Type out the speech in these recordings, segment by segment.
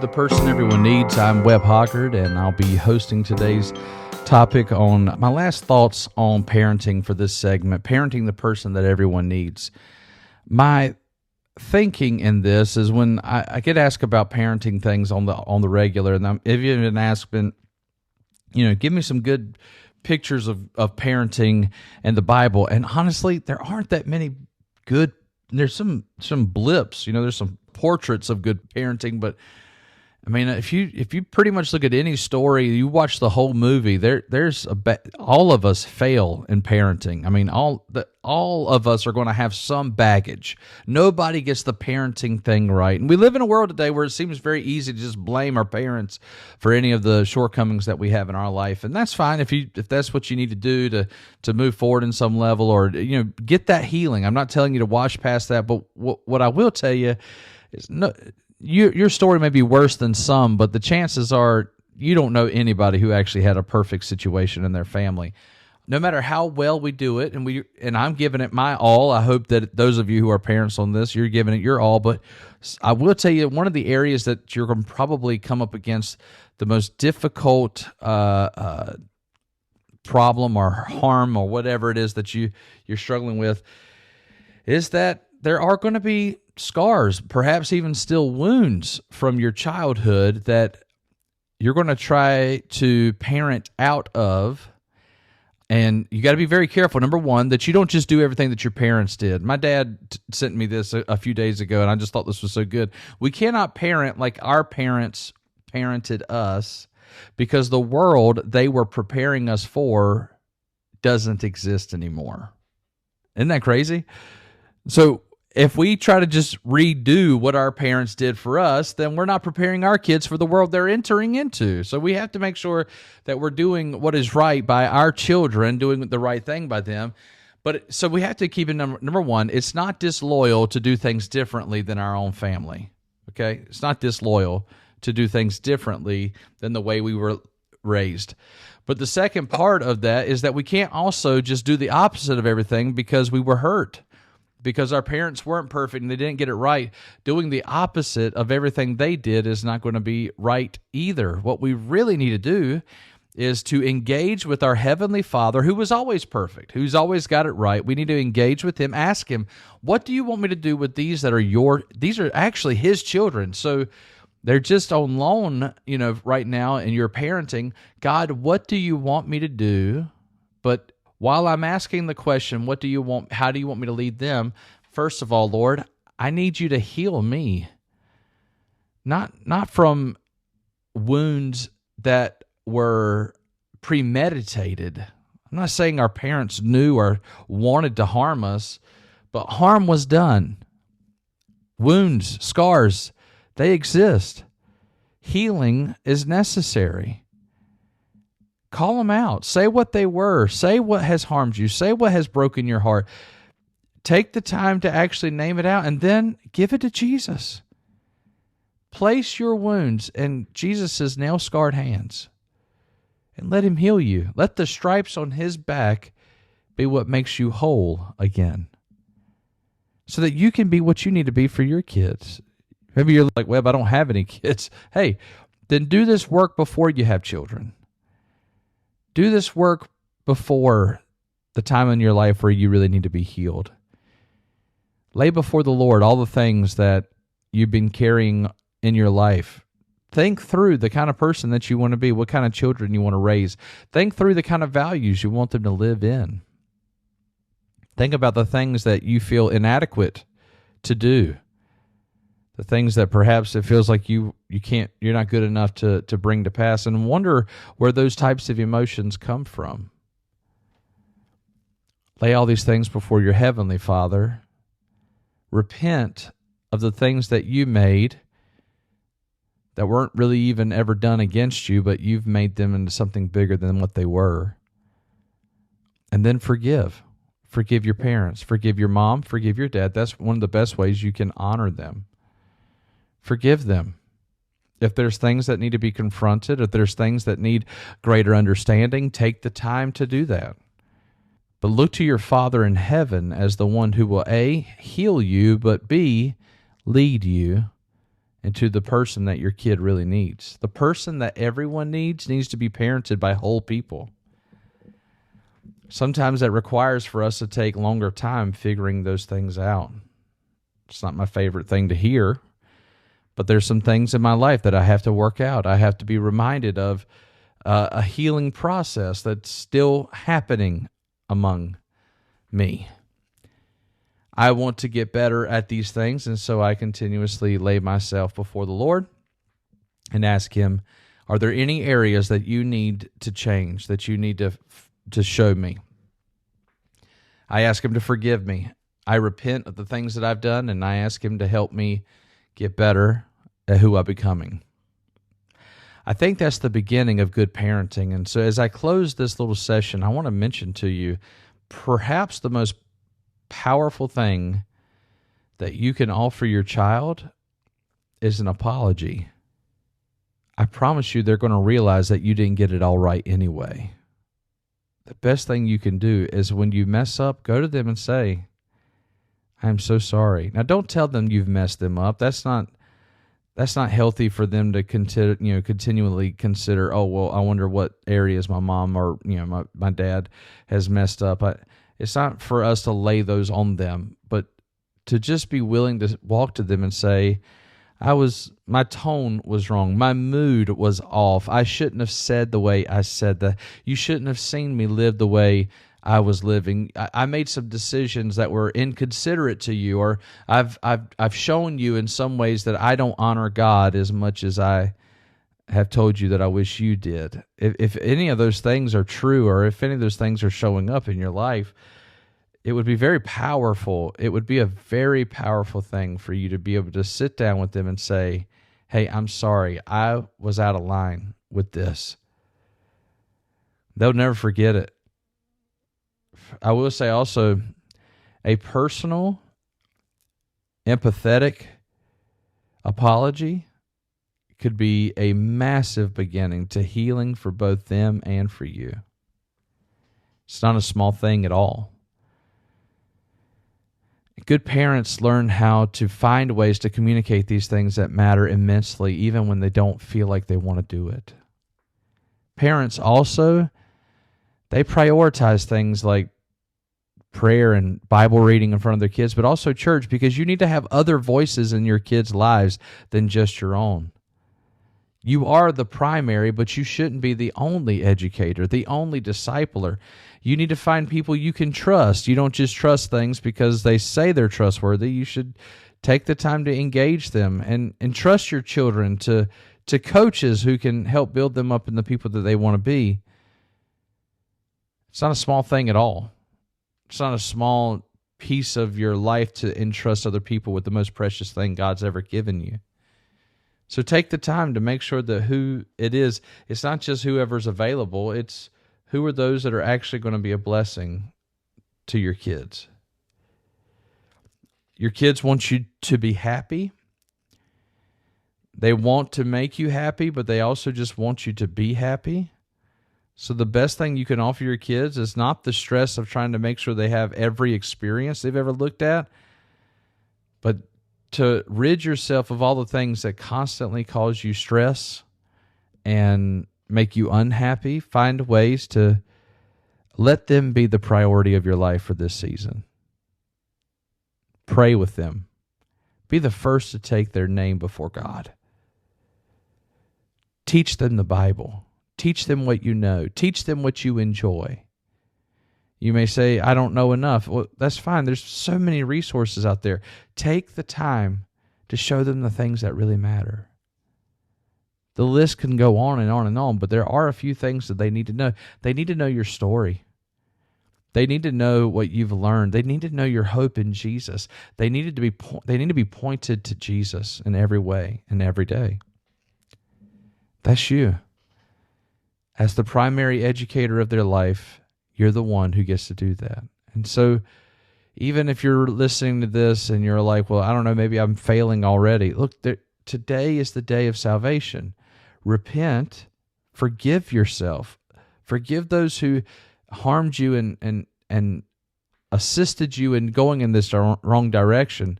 the Person Everyone Needs. I'm Webb Hoggard, and I'll be hosting today's topic on my last thoughts on parenting for this segment, parenting the person that everyone needs. My thinking in this is when I get asked about parenting things on the regular, and I've even asked, give me some good pictures of parenting and the Bible, and honestly, there aren't that many good. There's some blips, there's some portraits of good parenting, but I mean, if you pretty much look at any story, you watch the whole movie, all of us fail in parenting. I mean, all of us are going to have some baggage. Nobody gets the parenting thing right. And we live in a world today where it seems very easy to just blame our parents for any of the shortcomings that we have in our life. And that's fine if that's what you need to do to move forward in some level, or get that healing. I'm not telling you to wash past that, but what I will tell you is no. Your story may be worse than some, but the chances are you don't know anybody who actually had a perfect situation in their family. No matter how well we do it, and I'm giving it my all. I hope that those of you who are parents on this, you're giving it your all. But I will tell you, one of the areas that you're going to probably come up against the most difficult problem or harm or whatever it is that you're struggling with is that there are going to be scars, perhaps even still wounds from your childhood that you're going to try to parent out of. And you got to be very careful, number one, that you don't just do everything that your parents did. My dad sent me this a few days ago, and I just thought this was so good. We cannot parent like our parents parented us, because the world they were preparing us for doesn't exist anymore. Isn't that crazy? So if we try to just redo what our parents did for us, then we're not preparing our kids for the world they're entering into. So we have to make sure that we're doing what is right by our children, doing the right thing by them. But so we have to keep in number one, it's not disloyal to do things differently than our own family. Okay? It's not disloyal to do things differently than the way we were raised. But the second part of that is that we can't also just do the opposite of everything because we were hurt, because our parents weren't perfect and they didn't get it right. Doing the opposite of everything they did is not going to be right either. What we really need to do is to engage with our Heavenly Father, who was always perfect, who's always got it right. We need to engage with Him, ask Him, what do you want me to do with these that are these are actually His children. So they're just on loan, right now in your parenting. God, what do you want me to do? But while I'm asking the question, what do you want? How do you want me to lead them? First of all, Lord, I need you to heal me. Not from wounds that were premeditated. I'm not saying our parents knew or wanted to harm us, but harm was done. Wounds, scars, they exist. Healing is necessary. Call them out. Say what they were. Say what has harmed you. Say what has broken your heart. Take the time to actually name it out, and then give it to Jesus. Place your wounds in Jesus' nail-scarred hands and let Him heal you. Let the stripes on His back be what makes you whole again, so that you can be what you need to be for your kids. Maybe you're like, Webb, I don't have any kids. Hey, then do this work before you have children. Do this work before the time in your life where you really need to be healed. Lay before the Lord all the things that you've been carrying in your life. Think through the kind of person that you want to be, what kind of children you want to raise. Think through the kind of values you want them to live in. Think about the things that you feel inadequate to do. The things that perhaps it feels like you're not good enough to bring to pass, and wonder where those types of emotions come from. Lay all these things before your Heavenly Father. Repent of the things that you made that weren't really even ever done against you, but you've made them into something bigger than what they were. And then forgive. Forgive your parents. Forgive your mom. Forgive your dad. That's one of the best ways you can honor them. Forgive them. If there's things that need to be confronted, if there's things that need greater understanding, take the time to do that. But look to your Father in heaven as the one who will A, heal you, but B, lead you into the person that your kid really needs. The person that everyone needs to be parented by whole people. Sometimes that requires for us to take longer time figuring those things out. It's not my favorite thing to hear, but there's some things in my life that I have to work out. I have to be reminded of a healing process that's still happening among me. I want to get better at these things, and so I continuously lay myself before the Lord and ask Him, are there any areas that you need to change, that you need to show me? I ask Him to forgive me. I repent of the things that I've done, and I ask Him to help me get better at who I'm becoming. I think that's the beginning of good parenting. And so as I close this little session, I want to mention to you perhaps the most powerful thing that you can offer your child is an apology. I promise you they're going to realize that you didn't get it all right anyway. The best thing you can do is when you mess up, go to them and say, I'm so sorry. Now, don't tell them you've messed them up. That's not healthy for them to continually consider, oh, well, I wonder what areas my mom or my dad has messed up. It's not for us to lay those on them, but to just be willing to walk to them and say, my tone was wrong. My mood was off. I shouldn't have said the way I said that. You shouldn't have seen me live the way I was living. I made some decisions that were inconsiderate to you, or I've shown you in some ways that I don't honor God as much as I have told you that I wish you did. If any of those things are true, or if any of those things are showing up in your life, it would be very powerful. It would be a very powerful thing for you to be able to sit down with them and say, hey, I'm sorry. I was out of line with this. They'll never forget it. I will say also, a personal, empathetic apology could be a massive beginning to healing for both them and for you. It's not a small thing at all. Good parents learn how to find ways to communicate these things that matter immensely, even when they don't feel like they want to do it. Parents also, they prioritize things like prayer and Bible reading in front of their kids, but also church, because you need to have other voices in your kids' lives than just your own. You are the primary, but you shouldn't be the only educator, the only discipler. You need to find people you can trust. You don't just trust things because they say they're trustworthy. You should take the time to engage them and trust your children to coaches who can help build them up in the people that they want to be. It's not a small thing at all. It's not a small piece of your life to entrust other people with the most precious thing God's ever given you. So take the time to make sure that who it is, it's not just whoever's available, it's who are those that are actually going to be a blessing to your kids. Your kids want you to be happy. They want to make you happy, but they also just want you to be happy. So the best thing you can offer your kids is not the stress of trying to make sure they have every experience they've ever looked at, but to rid yourself of all the things that constantly cause you stress and make you unhappy. Find ways to let them be the priority of your life for this season. Pray with them. Be the first to take their name before God. Teach them the Bible. Teach them what you know. Teach them what you enjoy. You may say, I don't know enough. Well, that's fine. There's so many resources out there. Take the time to show them the things that really matter. The list can go on and on and on, but there are a few things that they need to know. They need to know your story. They need to know what you've learned. They need to know your hope in Jesus. They need to be pointed to Jesus in every way and every day. That's you. As the primary educator of their life, you're the one who gets to do that. And so even if you're listening to this and you're like, well, I don't know, maybe I'm failing already. Look, today is the day of salvation. Repent, forgive yourself, forgive those who harmed you and assisted you in going in this wrong direction.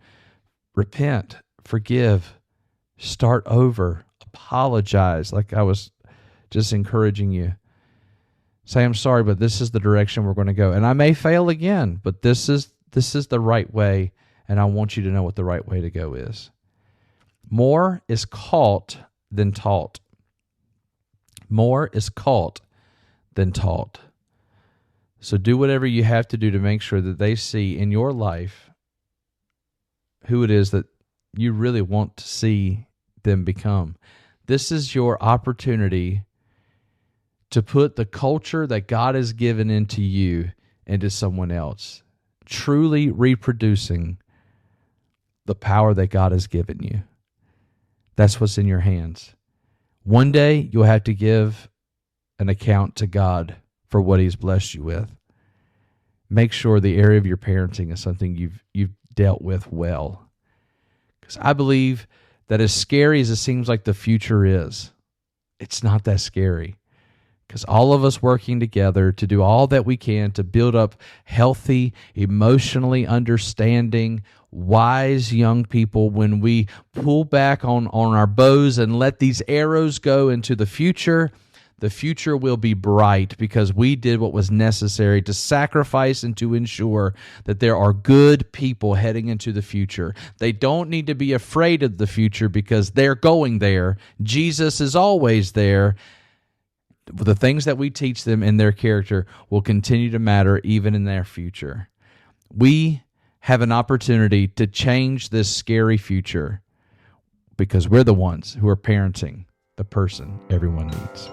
Repent, forgive, Start over. Apologize, like I was just encouraging you. Say, I'm sorry, but this is the direction we're going to go. And I may fail again, but this is the right way, and I want you to know what the right way to go is. More is caught than taught. More is caught than taught. So do whatever you have to do to make sure that they see in your life who it is that you really want to see them become. This is your opportunity to put the culture that God has given into you into someone else, truly reproducing the power that God has given you. That's what's in your hands. One day you'll have to give an account to God for what He's blessed you with. Make sure the area of your parenting is something you've dealt with well. Because I believe that as scary as it seems like the future is, it's not that scary. Because all of us working together to do all that we can to build up healthy, emotionally understanding, wise young people, when we pull back on our bows and let these arrows go into the future will be bright because we did what was necessary to sacrifice and to ensure that there are good people heading into the future. They don't need to be afraid of the future because they're going there. Jesus is always there. The things that we teach them in their character will continue to matter even in their future. We have an opportunity to change this scary future because we're the ones who are parenting the person everyone needs.